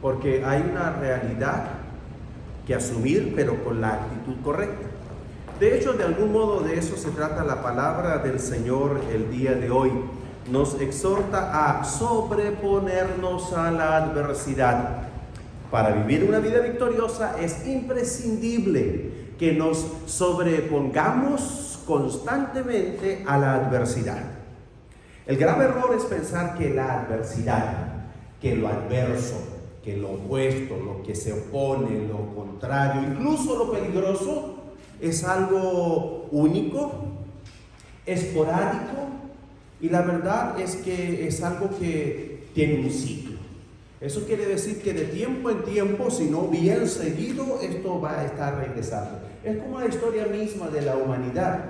porque hay una realidad que asumir, pero con la actitud correcta. De hecho, de algún modo de eso se trata la palabra del Señor el día de hoy. Nos exhorta a sobreponernos a la adversidad. Para vivir una vida victoriosa es imprescindible que nos sobrepongamos constantemente a la adversidad. El grave error es pensar que la adversidad, que lo adverso, que lo opuesto, lo que se opone, lo contrario, incluso lo peligroso, es algo único, esporádico, y la verdad es que es algo que tiene un ciclo. Eso quiere decir que de tiempo en tiempo, si no bien seguido, esto va a estar regresando. Es como la historia misma de la humanidad.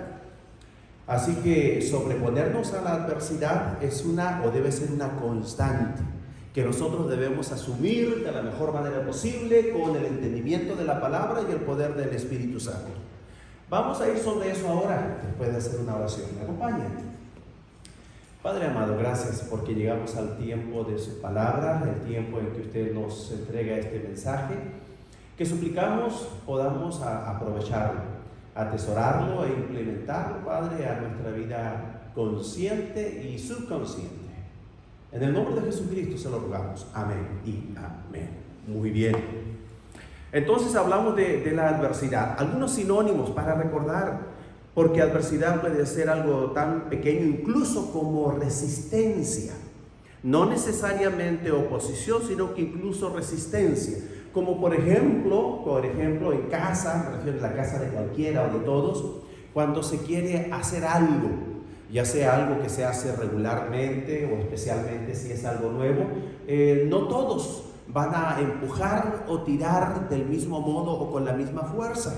Así que sobreponernos a la adversidad es debe ser una constante que nosotros debemos asumir de la mejor manera posible con el entendimiento de la palabra y el poder del Espíritu Santo. Vamos a ir sobre eso ahora, después de hacer una oración. ¿Me acompañan? Padre amado, gracias porque llegamos al tiempo de su palabra, el tiempo en que usted nos entrega este mensaje, que suplicamos podamos aprovecharlo, atesorarlo e implementarlo, Padre, a nuestra vida consciente y subconsciente. En el nombre de Jesucristo se lo rogamos. Amén y amén. Muy bien. Entonces hablamos de la adversidad. Algunos sinónimos para recordar, porque adversidad puede ser algo tan pequeño incluso como resistencia. No necesariamente oposición, sino que incluso resistencia. Como por ejemplo en casa, me refiero a la casa de cualquiera o de todos, cuando se quiere hacer algo, ya sea algo que se hace regularmente o especialmente si es algo nuevo, no todos van a empujar o tirar del mismo modo o con la misma fuerza.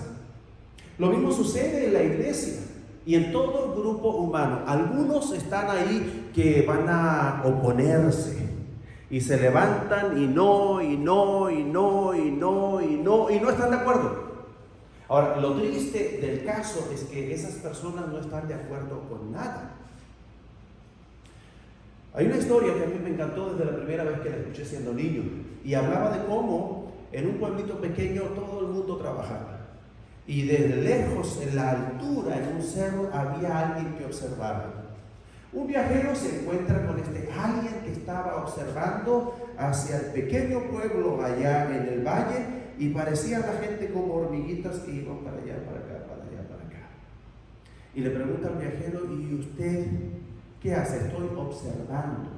Lo mismo sucede en la iglesia y en todo el grupo humano. Algunos están ahí que van a oponerse y se levantan y no están de acuerdo. Ahora, lo triste del caso es que esas personas no están de acuerdo con nada. Hay una historia que a mí me encantó desde la primera vez que la escuché siendo niño, y hablaba de cómo en un pueblito pequeño todo el mundo trabajaba, y desde lejos, en la altura, en un cerro, había alguien que observaba. Un viajero se encuentra con alguien que estaba observando hacia el pequeño pueblo allá en el valle, y parecía la gente como hormiguitas que iban para allá, para acá, para allá, para acá. Y le pregunta al viajero: ¿y usted qué hace? Estoy observando.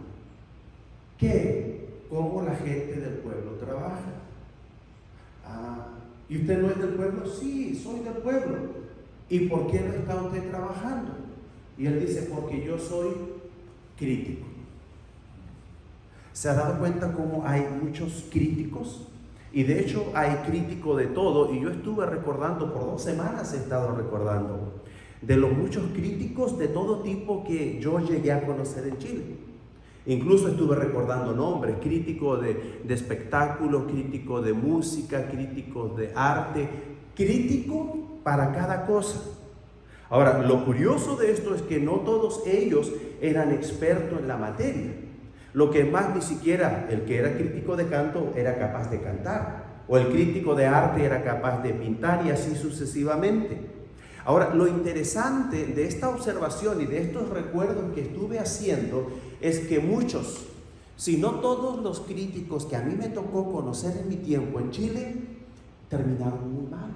¿Qué? ¿Cómo la gente del pueblo trabaja? ¿Y usted no es del pueblo? Sí, soy del pueblo. ¿Y por qué no está usted trabajando? Y él dice: porque yo soy crítico. ¿Se ha dado cuenta cómo hay muchos críticos? Y de hecho hay crítico de todo, y yo estuve recordando, por 2 semanas he estado recordando, de los muchos críticos de todo tipo que yo llegué a conocer en Chile. Incluso estuve recordando nombres: crítico de espectáculo, crítico de música, crítico de arte, crítico para cada cosa. Ahora, lo curioso de esto es que no todos ellos eran expertos en la materia. Lo que más, ni siquiera el que era crítico de canto era capaz de cantar, o el crítico de arte era capaz de pintar, y así sucesivamente. Ahora, lo interesante de esta observación y de estos recuerdos que estuve haciendo es que muchos, si no todos los críticos que a mí me tocó conocer en mi tiempo en Chile, terminaron muy mal.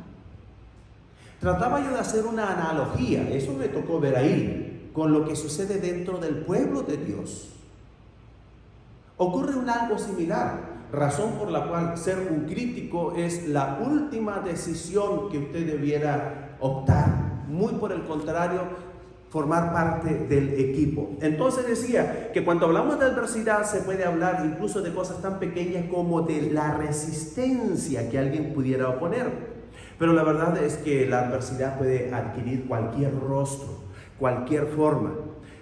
Trataba yo de hacer una analogía, eso me tocó ver ahí, con lo que sucede dentro del pueblo de Dios. Ocurre algo similar, razón por la cual ser un crítico es la última decisión que usted debiera optar. Muy por el contrario, formar parte del equipo. Entonces decía que cuando hablamos de adversidad se puede hablar incluso de cosas tan pequeñas como de la resistencia que alguien pudiera oponer. Pero la verdad es que la adversidad puede adquirir cualquier rostro, cualquier forma.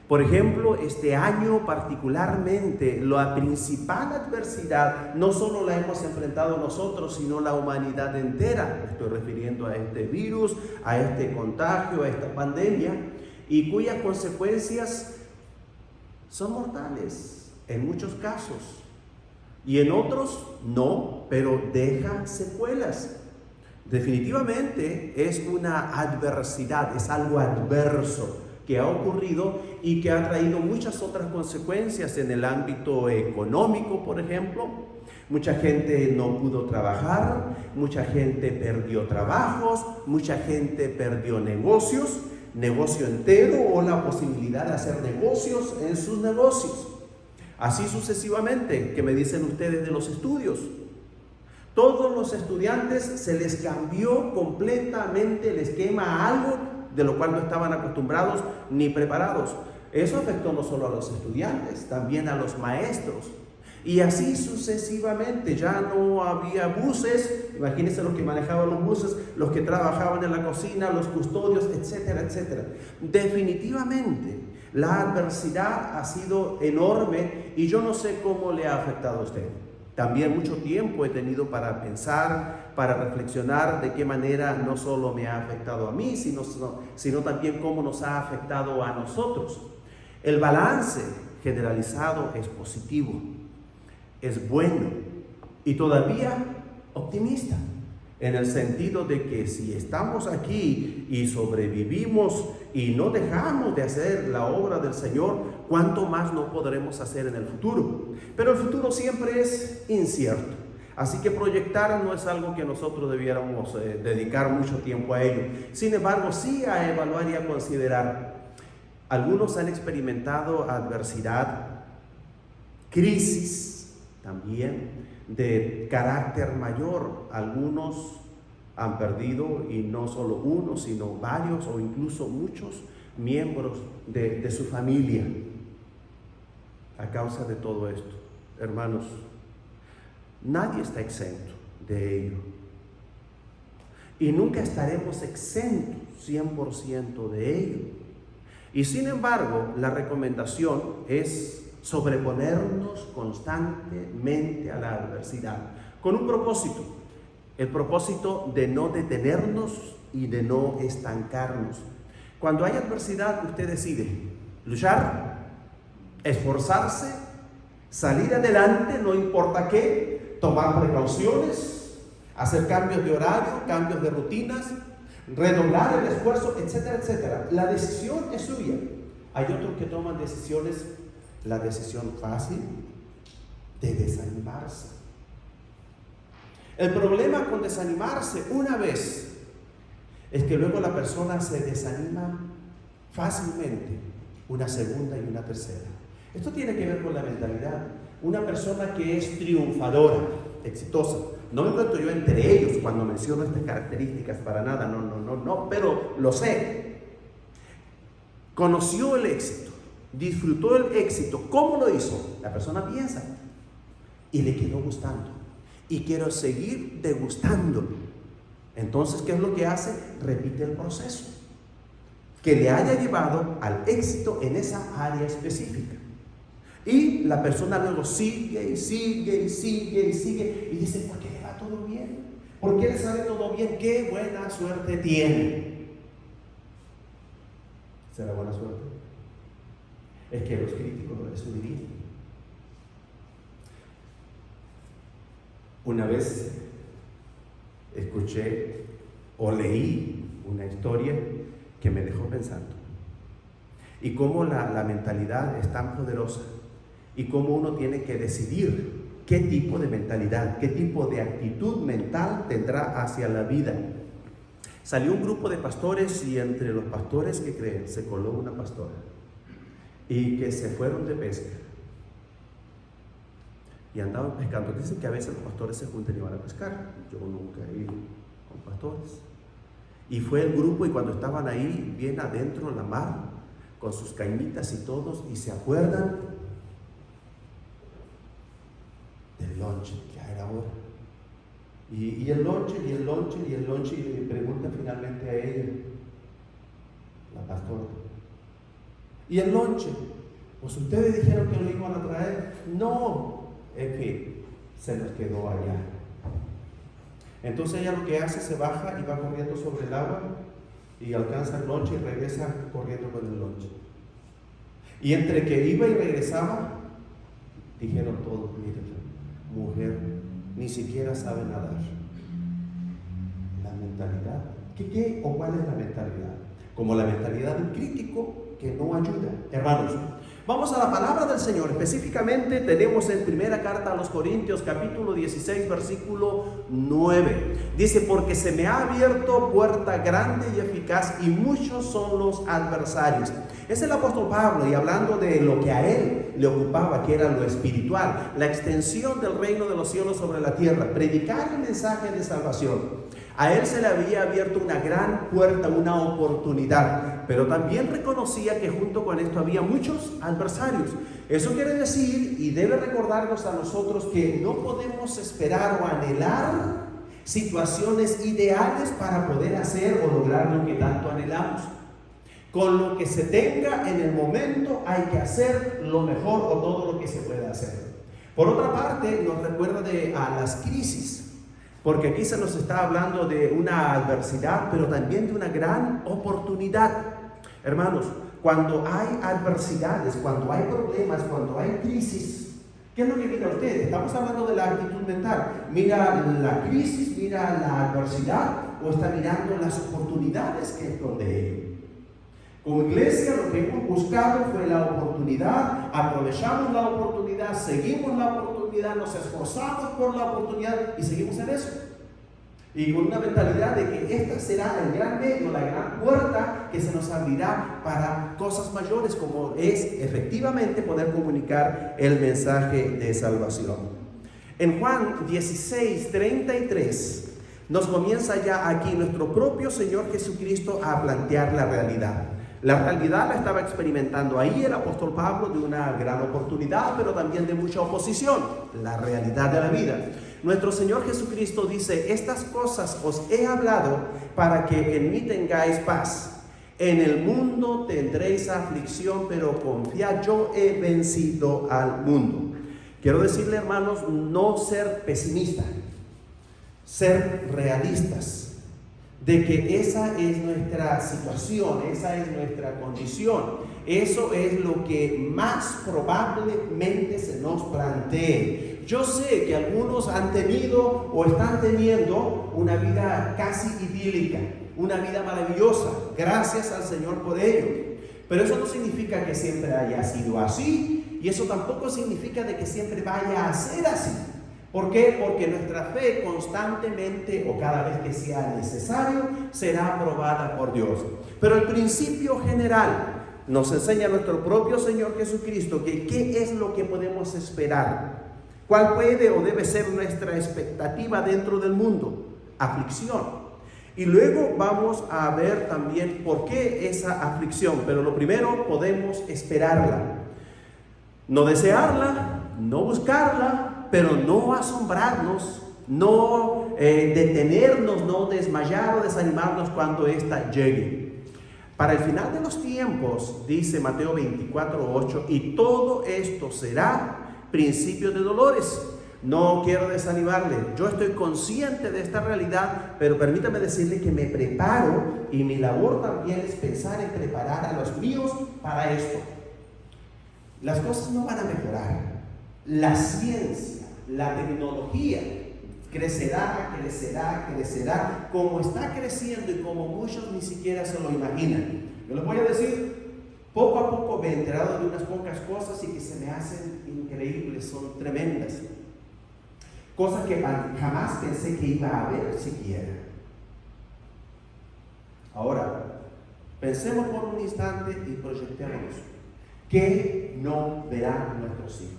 Por ejemplo, este año particularmente, la principal adversidad no solo la hemos enfrentado nosotros, sino la humanidad entera. Me estoy refiriendo a este virus, a este contagio, a esta pandemia, y cuyas consecuencias son mortales en muchos casos. y en otros no, pero deja secuelas. Definitivamente es una adversidad, es algo adverso que ha ocurrido y que ha traído muchas otras consecuencias en el ámbito económico, por ejemplo. Mucha gente no pudo trabajar, mucha gente perdió trabajos, mucha gente perdió negocios, negocio entero o la posibilidad de hacer negocios en sus negocios. Así sucesivamente, ¿qué me dicen ustedes de los estudios? Todos los estudiantes se les cambió completamente el esquema a algo de lo cual no estaban acostumbrados ni preparados. Eso afectó no solo a los estudiantes, también a los maestros. Y así sucesivamente, ya no había buses, imagínense los que manejaban los buses, los que trabajaban en la cocina, los custodios, etcétera, etcétera. Definitivamente, la adversidad ha sido enorme y yo no sé cómo le ha afectado a usted. También mucho tiempo he tenido para pensar, para reflexionar de qué manera no solo me ha afectado a mí, sino también cómo nos ha afectado a nosotros. El balance generalizado es positivo, es bueno y todavía optimista, en el sentido de que si estamos aquí y sobrevivimos y no dejamos de hacer la obra del Señor, ¿cuánto más no podremos hacer en el futuro? Pero el futuro siempre es incierto, así que proyectar no es algo que nosotros debiéramos dedicar mucho tiempo a ello. Sin embargo, sí a evaluar y a considerar. Algunos han experimentado adversidad, crisis también de carácter mayor. Algunos han perdido, y no solo uno, sino varios o incluso muchos miembros de su familia a causa de todo esto. Hermanos, nadie está exento de ello y nunca estaremos exentos 100% de ello. Y sin embargo, la recomendación es sobreponernos constantemente a la adversidad con un propósito, el propósito de no detenernos y de no estancarnos. Cuando hay adversidad, usted decide luchar, esforzarse, salir adelante, no importa qué, tomar precauciones, hacer cambios de horario, cambios de rutinas, redoblar el esfuerzo, etcétera, etcétera. La decisión es suya. Hay otros que toman decisiones, la decisión fácil de desanimarse. El problema con desanimarse una vez es que luego la persona se desanima fácilmente una segunda y una tercera. Esto tiene que ver con la mentalidad. Una persona que es triunfadora, exitosa, no me encuentro yo entre ellos cuando menciono estas características para nada, no, pero lo sé. Conoció el éxito, disfrutó el éxito. ¿Cómo lo hizo? La persona piensa y le quedó gustando y quiero seguir degustándolo. Entonces, ¿qué es lo que hace? Repite el proceso que le haya llevado al éxito en esa área específica. Y la persona luego sigue y sigue y sigue y sigue y dice, ¿por qué le va todo bien? ¿Por qué le sale todo bien? ¡Qué buena suerte tiene! ¿Será buena suerte? Es que los críticos eso dirían. Una vez escuché o leí una historia que me dejó pensando. Y cómo la mentalidad es tan poderosa y cómo uno tiene que decidir qué tipo de mentalidad, qué tipo de actitud mental tendrá hacia la vida. Salió un grupo de pastores y entre los pastores que creen se coló una pastora y que se fueron de pesca y andaban pescando. Dicen que a veces los pastores se juntan y van a pescar. Yo nunca he ido con pastores. Y fue el grupo y cuando estaban ahí bien adentro en la mar con sus cañitas y todos, y se acuerdan del lonche, ya era hora. Y el lonche, y le pregunta finalmente a ella, la pastora, ¿y el lonche? Pues ustedes dijeron que lo iban a traer. No, es que se nos quedó allá. Entonces ella lo que hace, se baja y va corriendo sobre el agua y alcanza el lonche y regresa corriendo con el lonche. Y entre que iba y regresaba, dijeron todos, miren, ni siquiera sabe nadar. La mentalidad. ¿Qué o cuál es la mentalidad? Como la mentalidad del crítico que no ayuda. Hermanos, vamos a la palabra del Señor. Específicamente tenemos en primera carta a los Corintios, capítulo 16, versículo 9. Dice, porque se me ha abierto puerta grande y eficaz y muchos son los adversarios. Es el apóstol Pablo, y hablando de lo que a él le ocupaba, que era lo espiritual, la extensión del reino de los cielos sobre la tierra, predicar el mensaje de salvación. A él se le había abierto una gran puerta, una oportunidad, pero también reconocía que junto con esto había muchos adversarios. Eso quiere decir, y debe recordarnos a nosotros, que no podemos esperar o anhelar situaciones ideales para poder hacer o lograr lo que tanto anhelamos. Con lo que se tenga en el momento hay que hacer lo mejor o todo lo que se pueda hacer. Por otra parte, nos recuerda a las crisis. Porque aquí se nos está hablando de una adversidad, pero también de una gran oportunidad. Hermanos, cuando hay adversidades, cuando hay problemas, cuando hay crisis, ¿qué es lo que mira usted? Estamos hablando de la actitud mental. ¿Mira la crisis, mira la adversidad o está mirando las oportunidades que esconde ello? Como iglesia lo que hemos buscado fue la oportunidad, aprovechamos la oportunidad, seguimos la oportunidad, nos esforzamos por la oportunidad y seguimos en eso. Y con una mentalidad de que esta será el gran medio, la gran puerta que se nos abrirá para cosas mayores, como es efectivamente poder comunicar el mensaje de salvación. En Juan 16:33 nos comienza ya aquí nuestro propio Señor Jesucristo a plantear la realidad. La realidad la estaba experimentando ahí el apóstol Pablo, de una gran oportunidad, pero también de mucha oposición, la realidad de la vida. Nuestro Señor Jesucristo dice, estas cosas os he hablado para que en mí tengáis paz. En el mundo tendréis aflicción, pero confiad, yo he vencido al mundo. Quiero decirle, hermanos, no ser pesimistas, ser realistas. De que esa es nuestra situación, esa es nuestra condición. Eso es lo que más probablemente se nos plantee. Yo sé que algunos han tenido o están teniendo una vida casi idílica, una vida maravillosa. Gracias al Señor por ello. Pero eso no significa que siempre haya sido así, y eso tampoco significa de que siempre vaya a ser así. ¿Por qué? Porque nuestra fe constantemente o cada vez que sea necesario será aprobada por Dios. Pero el principio general nos enseña nuestro propio Señor Jesucristo que qué es lo que podemos esperar. ¿Cuál puede o debe ser nuestra expectativa dentro del mundo? Aflicción. Y luego vamos a ver también por qué esa aflicción. Pero lo primero, podemos esperarla. No desearla, no buscarla, pero no asombrarnos, no detenernos, no desmayar o desanimarnos cuando ésta llegue. Para el final de los tiempos, dice Mateo 24:8, y todo esto será principio de dolores. No quiero desanimarle, yo estoy consciente de esta realidad, pero permítame decirle que me preparo, y mi labor también es pensar en preparar a los míos para esto. Las cosas no van a mejorar. La ciencia, la tecnología crecerá, como está creciendo y como muchos ni siquiera se lo imaginan. Yo les voy a decir, poco a poco me he enterado de unas pocas cosas y que se me hacen increíbles, son tremendas. Cosas que jamás pensé que iba a haber siquiera. Ahora, pensemos por un instante y proyectémonos. ¿Qué no verán nuestros hijos?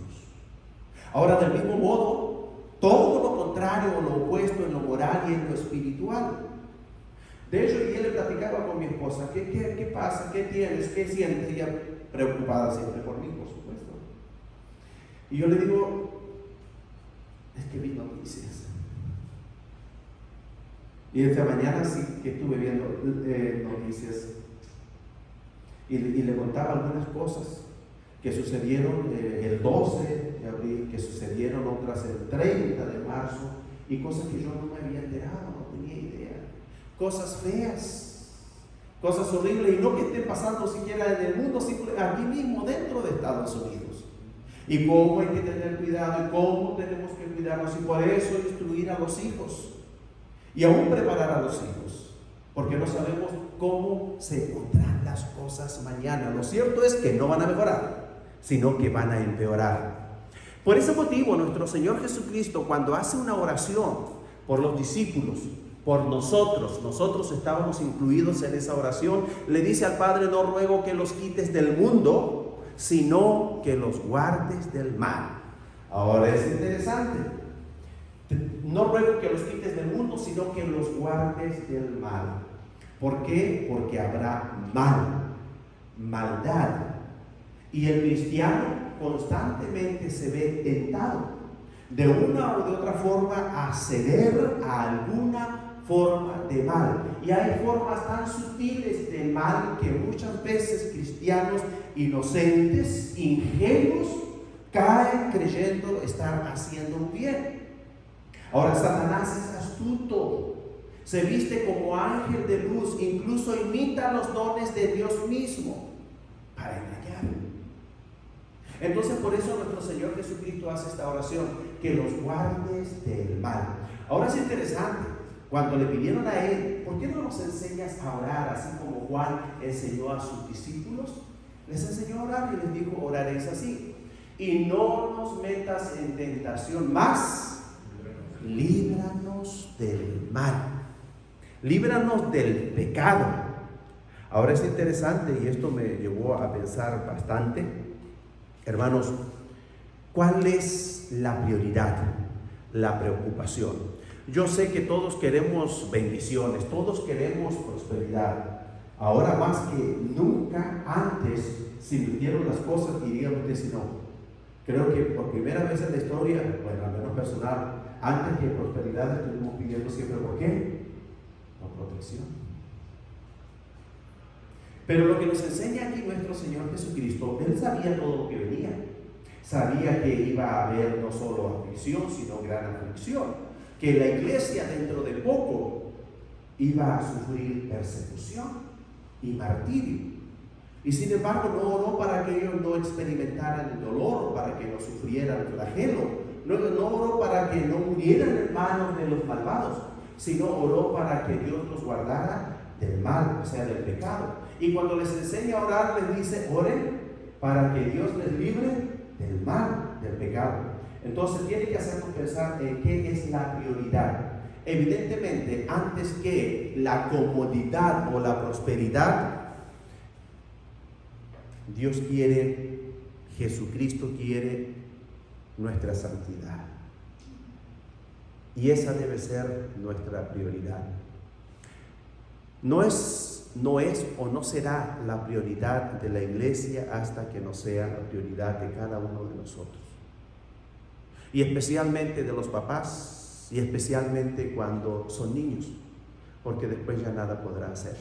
Ahora, del mismo modo, todo lo contrario o lo opuesto en lo moral y en lo espiritual. De hecho, yo le platicaba con mi esposa, ¿qué pasa? ¿Qué tienes? ¿Qué sientes? Ella preocupada siempre por mí, por supuesto. Y yo le digo, es que vi noticias. Y esta mañana sí que estuve viendo noticias. Y le contaba algunas cosas que sucedieron el 12 de abril, que sucedieron otras el 30 de marzo, y cosas que yo no me había enterado, no tenía idea. Cosas feas, cosas horribles, y no que estén pasando siquiera en el mundo, sino aquí mismo dentro de Estados Unidos. Y cómo hay que tener cuidado, y cómo tenemos que cuidar cuidarnos y por eso instruir a los hijos y aún preparar a los hijos, porque no sabemos cómo se pondrán las cosas mañana. Lo cierto es que no van a mejorar, sino que van a empeorar. Por ese motivo, nuestro Señor Jesucristo, cuando hace una oración por los discípulos, por nosotros estábamos incluidos en esa oración, le dice al Padre: no ruego que los quites del mundo, sino que los guardes del mal. Ahora es interesante, no ruego que los quites del mundo, sino que los guardes del mal. ¿Por qué? Porque habrá maldad, y el cristiano constantemente se ve tentado de una o de otra forma a ceder a alguna forma de mal. Y hay formas tan sutiles de mal que muchas veces cristianos inocentes, ingenuos, caen creyendo estar haciendo un bien. Ahora, Satanás es astuto, se viste como ángel de luz, incluso imita los dones de Dios mismo para engañar. Entonces, por eso nuestro Señor Jesucristo hace esta oración: que los guardes del mal. Ahora es interesante, cuando le pidieron a Él: ¿por qué no nos enseñas a orar así como Juan enseñó a sus discípulos? Les enseñó a orar y les dijo: oraréis así: y no nos metas en tentación, mas líbranos del mal, líbranos del pecado. Ahora es interesante, y esto me llevó a pensar bastante, hermanos, ¿cuál es la prioridad? La preocupación. Yo sé que todos queremos bendiciones, todos queremos prosperidad. Ahora más que nunca antes se invirtieron las cosas, diría usted si no. Creo que por primera vez en la historia, bueno, al menos personal, antes que prosperidad estuvimos pidiendo siempre, ¿por qué? Por protección. Pero lo que nos enseña aquí nuestro Señor Jesucristo, Él sabía todo lo que venía. Sabía que iba a haber no solo aflicción, sino gran aflicción. Que la iglesia dentro de poco iba a sufrir persecución y martirio. Y sin embargo no oró para que ellos no experimentaran el dolor, para que no sufrieran flagelo. No oró para que no murieran en manos de los malvados, sino oró para que Dios los guardara del mal, o sea, del pecado. Y cuando les enseña a orar, les dice: oren para que Dios les libre del mal, del pecado. Entonces tiene que hacernos pensar en qué es la prioridad. Evidentemente, antes que la comodidad o la prosperidad, Dios quiere, Jesucristo quiere nuestra santidad. Y esa debe ser nuestra prioridad. No es o no será la prioridad de la iglesia hasta que no sea la prioridad de cada uno de nosotros. Y especialmente de los papás, y especialmente cuando son niños, porque después ya nada podrá hacer.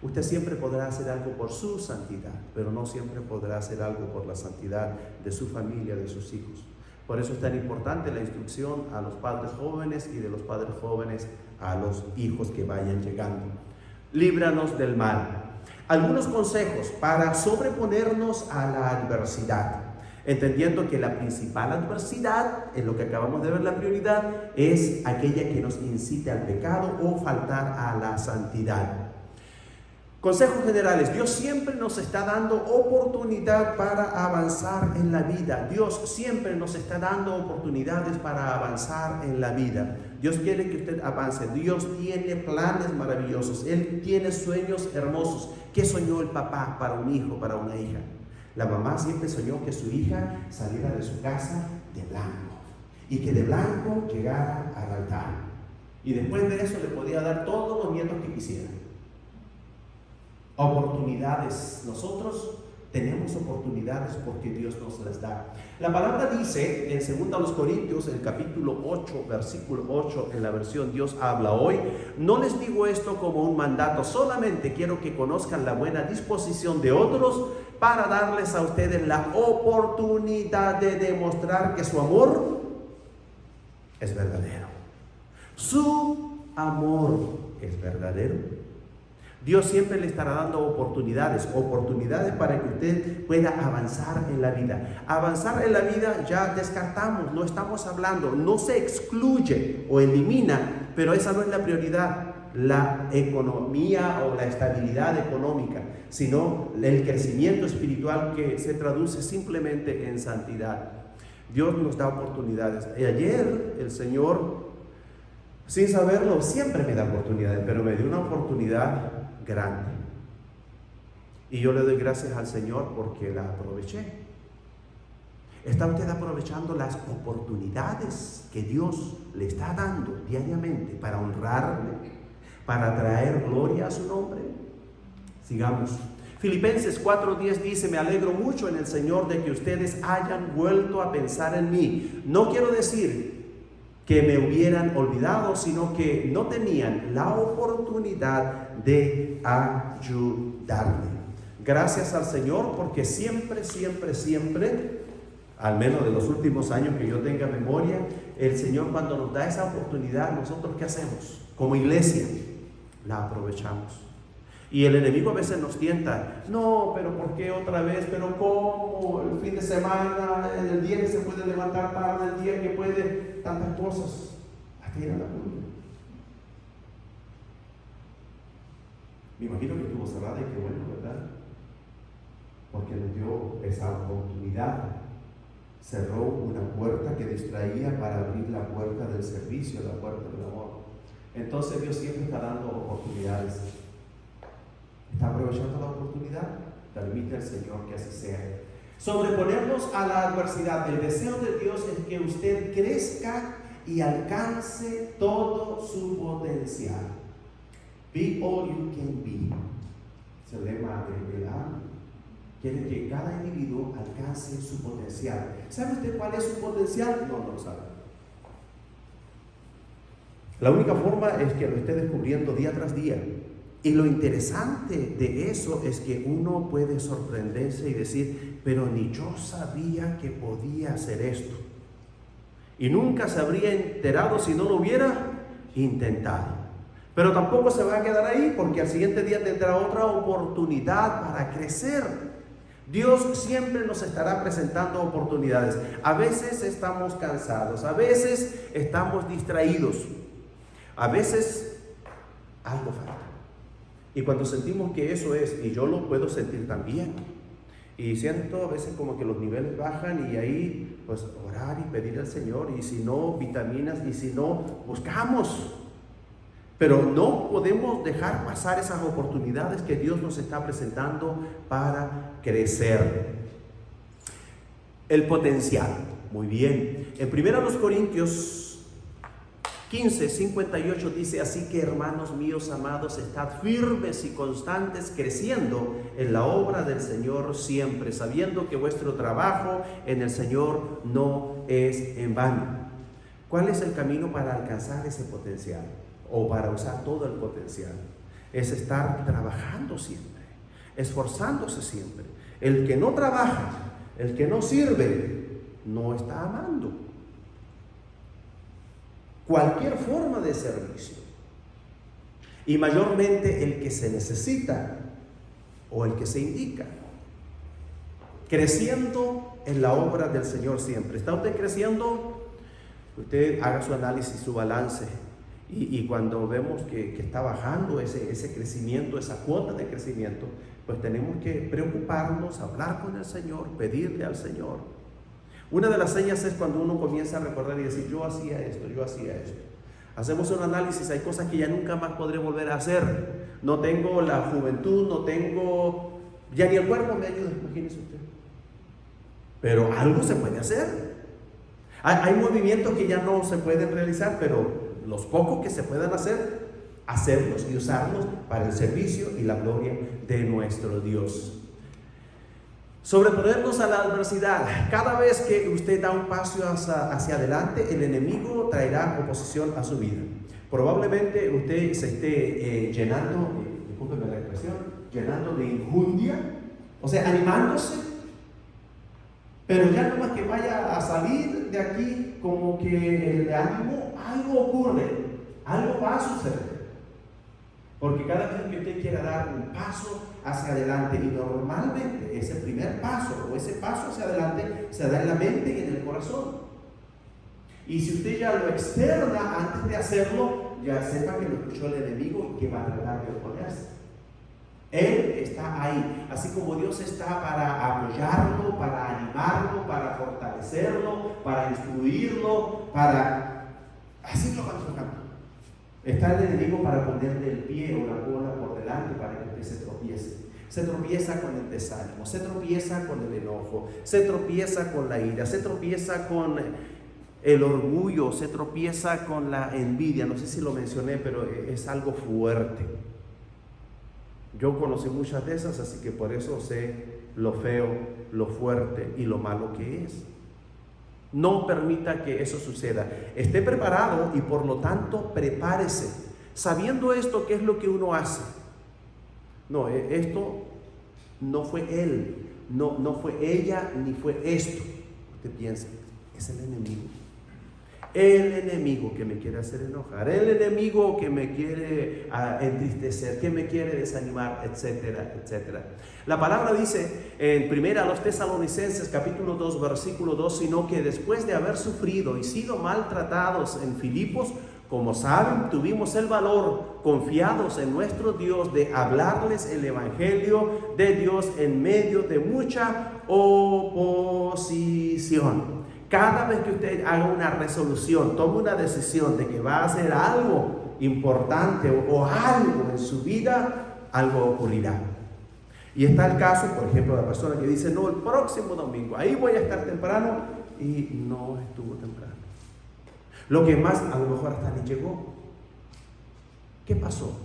Usted siempre podrá hacer algo por su santidad, pero no siempre podrá hacer algo por la santidad de su familia, de sus hijos. Por eso es tan importante la instrucción a los padres jóvenes y de los padres jóvenes a los hijos que vayan llegando. Líbranos del mal. Algunos consejos para sobreponernos a la adversidad, entendiendo que la principal adversidad, en lo que acabamos de ver la prioridad, es aquella que nos incite al pecado o faltar a la santidad. Consejos generales: Dios siempre nos está dando oportunidad para avanzar en la vida. Dios siempre nos está dando oportunidades para avanzar en la vida. Dios quiere que usted avance. Dios tiene planes maravillosos. Él tiene sueños hermosos. ¿Qué soñó el papá para un hijo, para una hija? La mamá siempre soñó que su hija saliera de su casa de blanco y que de blanco llegara al altar. Y después de eso le podía dar todos los nietos que quisiera. Oportunidades. Nosotros tenemos oportunidades porque Dios nos las da. La palabra dice en 2 Corintios, el capítulo 8, versículo 8, en la versión Dios habla hoy: no les digo esto como un mandato, solamente quiero que conozcan la buena disposición de otros para darles a ustedes la oportunidad de demostrar que su amor es verdadero. Su amor es verdadero. Dios siempre le estará dando oportunidades para que usted pueda avanzar en la vida. Avanzar en la vida ya descartamos, no estamos hablando, no se excluye o elimina, pero esa no es la prioridad, la economía o la estabilidad económica, sino el crecimiento espiritual que se traduce simplemente en santidad. Dios nos da oportunidades. Y ayer el Señor, sin saberlo, siempre me da oportunidades, pero me dio una oportunidad grande. Y yo le doy gracias al Señor porque la aproveché. ¿Está usted aprovechando las oportunidades que Dios le está dando diariamente para honrarle, para traer gloria a su nombre? Sigamos. Filipenses 4:10 dice: me alegro mucho en el Señor de que ustedes hayan vuelto a pensar en mí. No quiero decir que me hubieran olvidado, sino que no tenían la oportunidad de ayudarme. Gracias al Señor porque siempre, al menos de los últimos años que yo tenga memoria, el Señor cuando nos da esa oportunidad, nosotros ¿qué hacemos? Como iglesia, la aprovechamos. Y el enemigo a veces nos tienta, no, pero ¿por qué otra vez? ¿Pero cómo? El fin de semana, el día que se puede levantar tarde, el día que puede, tantas cosas. Aquí era la culpa. Me imagino que estuvo cerrada y qué bueno, ¿verdad? Porque nos dio esa oportunidad. Cerró una puerta que distraía para abrir la puerta del servicio, la puerta del amor. Entonces Dios siempre está dando oportunidades. ¿Está aprovechando la oportunidad? Permite al Señor que así sea. Sobreponernos a la adversidad. El deseo de Dios es que usted crezca y alcance todo su potencial. Be all you can be. Es el lema de AMI. Quiere que cada individuo alcance su potencial. ¿Sabe usted cuál es su potencial? No lo sabe. La única forma es que lo esté descubriendo día tras día. Y lo interesante de eso es que uno puede sorprenderse y decir, pero ni yo sabía que podía hacer esto. Y nunca se habría enterado si no lo hubiera intentado. Pero tampoco se va a quedar ahí, porque al siguiente día tendrá otra oportunidad para crecer. Dios siempre nos estará presentando oportunidades. A veces estamos cansados, a veces estamos distraídos, a veces algo falta. Y cuando sentimos que eso es, y yo lo puedo sentir también, y siento a veces como que los niveles bajan, y ahí pues orar y pedir al Señor, y si no, vitaminas, y si no, buscamos. Pero no podemos dejar pasar esas oportunidades que Dios nos está presentando para crecer. El potencial, muy bien. En 1 Corintios 15:58 dice: así que, hermanos míos amados, estad firmes y constantes, creciendo en la obra del Señor siempre, sabiendo que vuestro trabajo en el Señor no es en vano. ¿Cuál es el camino para alcanzar ese potencial? O para usar todo el potencial. Es estar trabajando siempre, esforzándose siempre. El que no trabaja, el que no sirve, no está amando. Cualquier forma de servicio, y mayormente el que se necesita o el que se indica, creciendo en la obra del Señor siempre. ¿Está usted creciendo? Usted haga su análisis, su balance, y cuando vemos que está bajando ese crecimiento, esa cuota de crecimiento, pues tenemos que preocuparnos, hablar con el Señor, pedirle al Señor. Una de las señas es cuando uno comienza a recordar y decir, yo hacía esto. Hacemos un análisis, hay cosas que ya nunca más podré volver a hacer. No tengo la juventud, ya ni el cuerpo me ayuda, imagínese usted. Pero algo se puede hacer. Hay movimientos que ya no se pueden realizar, pero los pocos que se puedan hacer, hacerlos y usarlos para el servicio y la gloria de nuestro Dios. Sobreponernos a la adversidad. Cada vez que usted da un paso hacia adelante, el enemigo traerá oposición a su vida. Probablemente usted se esté llenando, discúlpeme la expresión, llenando de injundia, o sea, animándose, pero ya no más que vaya a salir de aquí como que el ánimo, algo ocurre, algo va a suceder. Porque cada vez que usted quiera dar un paso hacia adelante, y normalmente ese primer paso o ese paso hacia adelante se da en la mente y en el corazón. Y si usted ya lo externa antes de hacerlo, ya sepa que lo escuchó el enemigo y que va a tratar de oponerse. Él está ahí, así como Dios está para apoyarlo, para animarlo, para fortalecerlo, para instruirlo, para así lo va tocando. Está el enemigo para ponerle el pie o la cola por delante para que usted se tropiece. Se tropieza con el desánimo, se tropieza con el enojo, se tropieza con la ira, se tropieza con el orgullo, se tropieza con la envidia. No sé si lo mencioné, pero es algo fuerte. Yo conocí muchas de esas, así que por eso sé lo feo, lo fuerte y lo malo que es. No permita que eso suceda. Esté preparado y por lo tanto prepárese. Sabiendo esto, ¿qué es lo que uno hace? No, esto no fue él, no fue ella, ni fue esto. Usted piensa, es el enemigo. El enemigo que me quiere hacer enojar, el enemigo que me quiere entristecer, que me quiere desanimar, etcétera, etcétera. La palabra dice en 1 Tesalonicenses capítulo 2 versículo 2, sino que después de haber sufrido y sido maltratados en Filipos, como saben, tuvimos el valor, confiados en nuestro Dios, de hablarles el evangelio de Dios en medio de mucha oposición. Cada vez que usted haga una resolución, tome una decisión de que va a hacer algo importante o algo en su vida, algo ocurrirá. Y está el caso, por ejemplo, de la persona que dice, no, el próximo domingo, ahí voy a estar temprano, y no estuvo temprano. Lo que más, a lo mejor hasta ni llegó. ¿Qué pasó?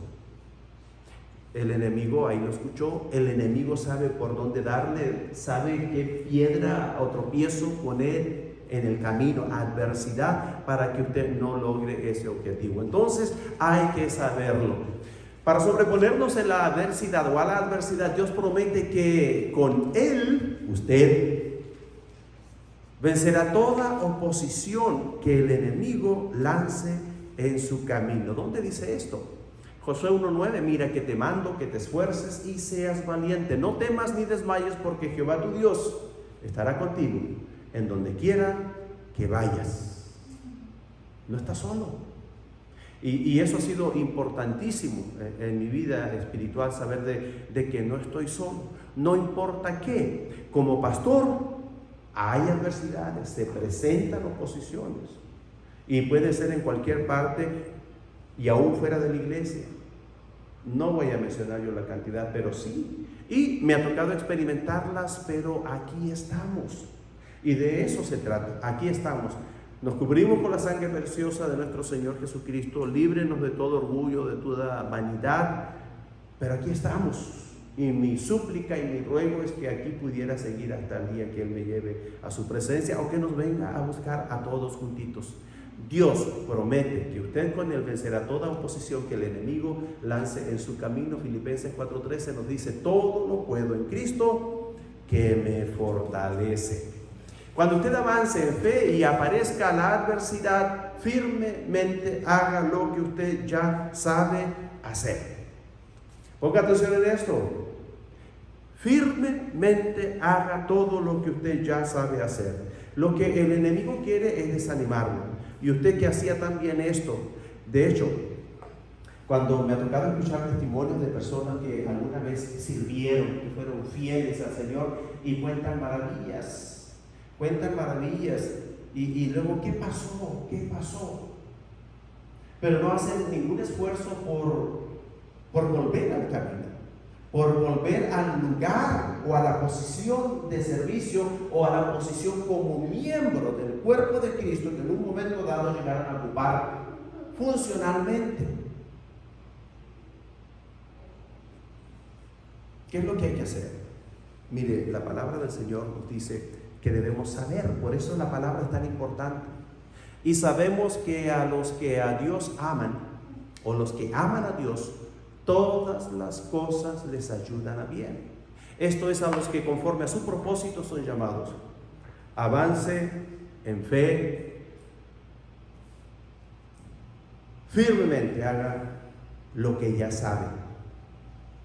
El enemigo ahí lo escuchó, el enemigo sabe por dónde darle, sabe qué piedra o tropiezo poner en el camino, adversidad, para que usted no logre ese objetivo. Entonces hay que saberlo. Para sobreponernos en la adversidad o a la adversidad, Dios promete que con Él, usted, vencerá toda oposición que el enemigo lance en su camino. ¿Dónde dice esto? Josué 1:9, mira que te mando que te esfuerces y seas valiente. No temas ni desmayes, porque Jehová tu Dios estará contigo en donde quiera que vayas. No estás solo. Y eso ha sido importantísimo en mi vida espiritual, saber de que no estoy solo. No importa qué. Como pastor hay adversidades, se presentan oposiciones. Y puede ser en cualquier parte y aún fuera de la iglesia. No voy a mencionar yo la cantidad, pero sí. Y me ha tocado experimentarlas, pero aquí estamos. Y de eso se trata, aquí estamos. Nos cubrimos con la sangre preciosa de nuestro Señor Jesucristo, líbrenos de todo orgullo, de toda vanidad, pero aquí estamos. Y mi súplica y mi ruego es que aquí pudiera seguir hasta el día que Él me lleve a su presencia, o que nos venga a buscar a todos juntitos. Dios promete que usted con Él vencerá toda oposición que el enemigo lance en su camino. Filipenses 4:13 nos dice, todo lo puedo en Cristo que me fortalece. Cuando usted avance en fe y aparezca la adversidad, firmemente haga lo que usted ya sabe hacer. Ponga atención en esto. Firmemente haga todo lo que usted ya sabe hacer. Lo que el enemigo quiere es desanimarlo. Y usted que hacía también esto. De hecho, cuando me ha tocado escuchar testimonios de personas que alguna vez sirvieron, que fueron fieles al Señor, y cuentan maravillas. Y luego, ¿qué pasó? Pero no hacen ningún esfuerzo por volver al camino, por volver al lugar o a la posición de servicio o a la posición como miembro del cuerpo de Cristo que en un momento dado llegaron a ocupar funcionalmente. ¿Qué es lo que hay que hacer? Mire, la palabra del Señor nos dice que debemos saber, por eso la palabra es tan importante. Y sabemos que a los que a Dios aman, o los que aman a Dios, todas las cosas les ayudan a bien. Esto es a los que conforme a su propósito son llamados. Avance en fe, firmemente haga lo que ya sabe.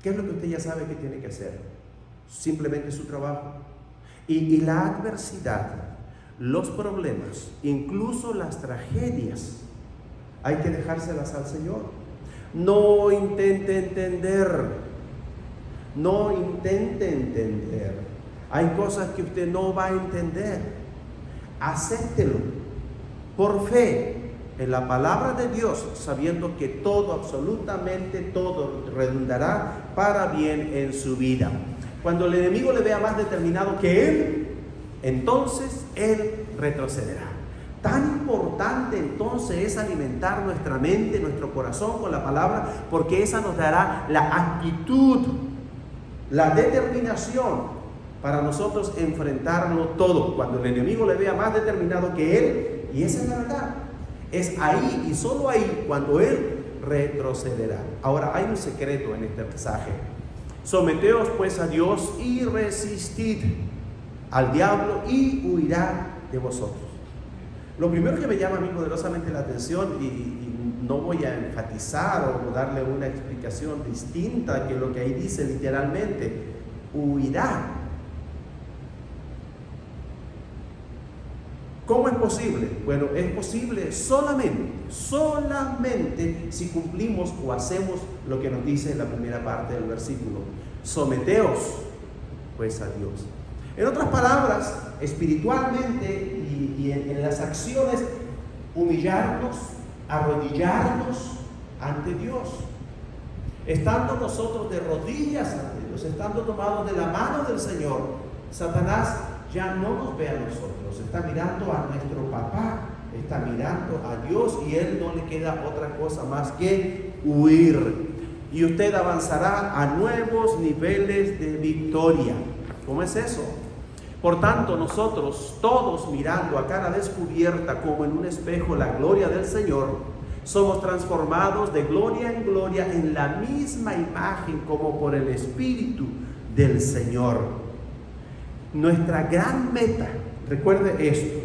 ¿Qué es lo que usted ya sabe que tiene que hacer? Simplemente su trabajo. Y la adversidad, los problemas, incluso las tragedias, hay que dejárselas al Señor. No intente entender. No intente entender. Hay cosas que usted no va a entender. Acéptelo por fe en la palabra de Dios, sabiendo que todo, absolutamente todo, redundará para bien en su vida. Cuando el enemigo le vea más determinado que él, entonces él retrocederá. Tan importante entonces es alimentar nuestra mente, nuestro corazón con la palabra, porque esa nos dará la actitud, la determinación para nosotros enfrentarlo todo. Cuando el enemigo le vea más determinado que él, y esa es la verdad, es ahí y solo ahí cuando él retrocederá. Ahora hay un secreto en este mensaje. Someteos pues a Dios y resistid al diablo y huirá de vosotros. Lo primero que me llama a mí poderosamente la atención, y no voy a enfatizar o darle una explicación distinta que lo que ahí dice literalmente, huirá. ¿Cómo es posible? Bueno, es posible solamente si cumplimos o hacemos lo que nos dice en la primera parte del versículo. Someteos pues a Dios. En otras palabras, espiritualmente y en las acciones, humillarnos, arrodillarnos ante Dios. Estando nosotros de rodillas ante Dios, estando tomados de la mano del Señor, Satanás ya no nos ve a nosotros, está mirando a nuestro papá, está mirando a Dios, y él no le queda otra cosa más que huir. Y usted avanzará a nuevos niveles de victoria. ¿Cómo es eso? Por tanto, nosotros todos, mirando a cara descubierta como en un espejo la gloria del Señor, somos transformados de gloria en gloria en la misma imagen como por el Espíritu del Señor. Nuestra gran meta, recuerde esto,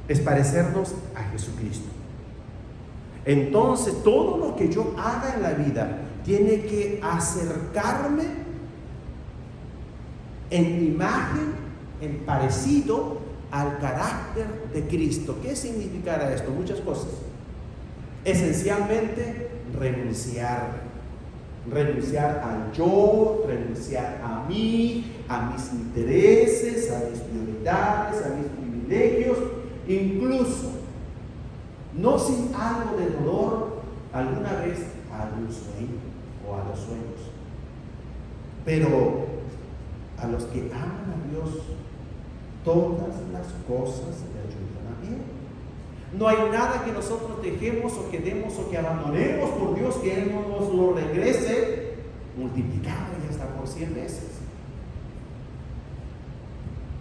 es parecernos a Jesucristo. Entonces, todo lo que yo haga en la vida tiene que acercarme en imagen, en parecido al carácter de Cristo. ¿Qué significará esto? Muchas cosas. Esencialmente, renunciar al yo, renunciar a mí, a mis intereses, a mis prioridades, a mis privilegios, incluso, no sin algo de dolor, alguna vez a algún sueño o a los sueños. Pero a los que aman a Dios, todas las cosas le ayudan a bien. No hay nada que nosotros dejemos o que demos o que abandonemos por Dios que Él no nos lo regrese multiplicado y hasta por 100 veces.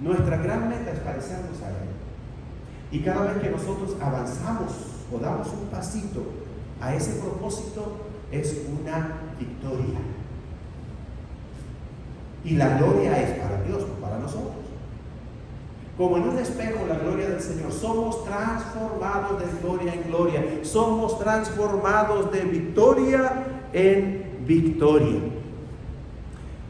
Nuestra gran meta es parecernos a Él. Y cada vez que nosotros avanzamos o damos un pasito a ese propósito, es una victoria. Y la gloria es para Dios, no para nosotros. Como en un espejo, la gloria del Señor, somos transformados de gloria en gloria, somos transformados de victoria en victoria.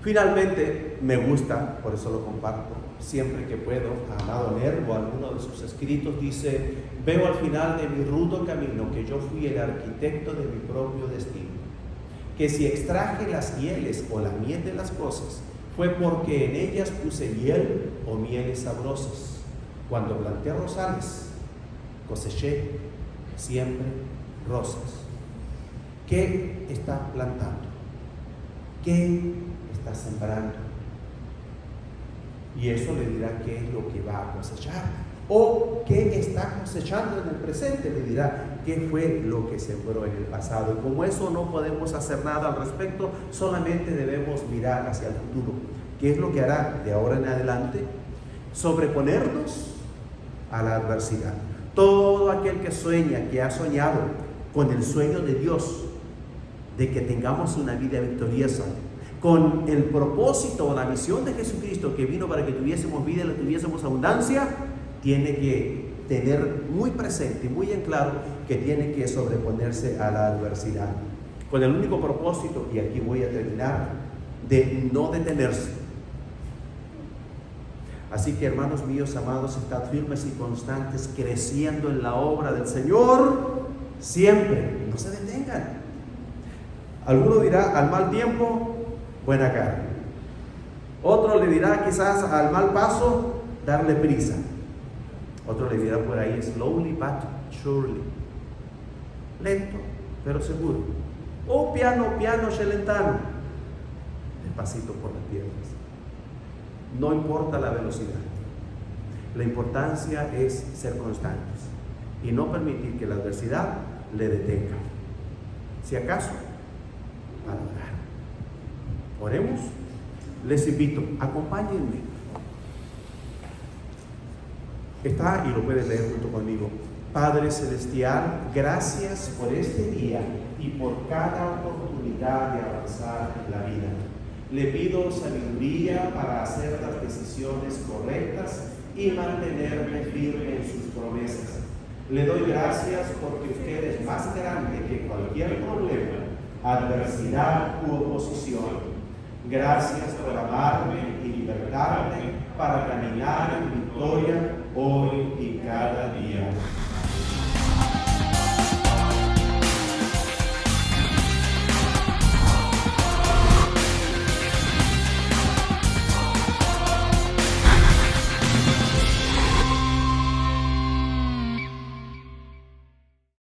Finalmente, me gusta, por eso lo comparto, siempre que puedo, a Amado Nervo, alguno de sus escritos, dice: veo al final de mi rudo camino que yo fui el arquitecto de mi propio destino, que si extraje las hieles o la miel de las cosas, fue porque en ellas puse hiel o mieles sabrosas. Cuando planté rosales, coseché siempre rosas. ¿Qué está plantando? ¿Qué está sembrando? Y eso le dirá qué es lo que va a cosechar. O qué está cosechando en el presente, le dirá qué fue lo que sembró en el pasado. Y como eso no podemos hacer nada al respecto, solamente debemos mirar hacia el futuro. ¿Qué es lo que hará de ahora en adelante? Sobreponernos a la adversidad. Todo aquel que sueña, que ha soñado con el sueño de Dios, de que tengamos una vida victoriosa, con el propósito o la misión de Jesucristo, que vino para que tuviésemos vida y la tuviésemos abundancia, tiene que tener muy presente y muy en claro que tiene que sobreponerse a la adversidad, con el único propósito, y aquí voy a terminar, de no detenerse. Así que, hermanos míos amados, estad firmes y constantes, creciendo en la obra del Señor siempre. No se detengan. Alguno dirá, al mal tiempo, buena cara. Otro le dirá, quizás al mal paso, darle prisa. Otro le dirá por ahí, slowly but surely. Lento, pero seguro. O piano, celentano. Despacito por las piernas. No importa la velocidad. La importancia es ser constantes y no permitir que la adversidad le detenga. Si acaso, a orar. Oremos. Les invito, acompáñenme. Está, y lo pueden leer junto conmigo. Padre Celestial, gracias por este día y por cada oportunidad de avanzar en la vida. Le pido sabiduría para hacer las decisiones correctas y mantenerme firme en sus promesas. Le doy gracias porque usted es más grande que cualquier problema, adversidad u oposición. Gracias por amarme y libertarme para caminar en victoria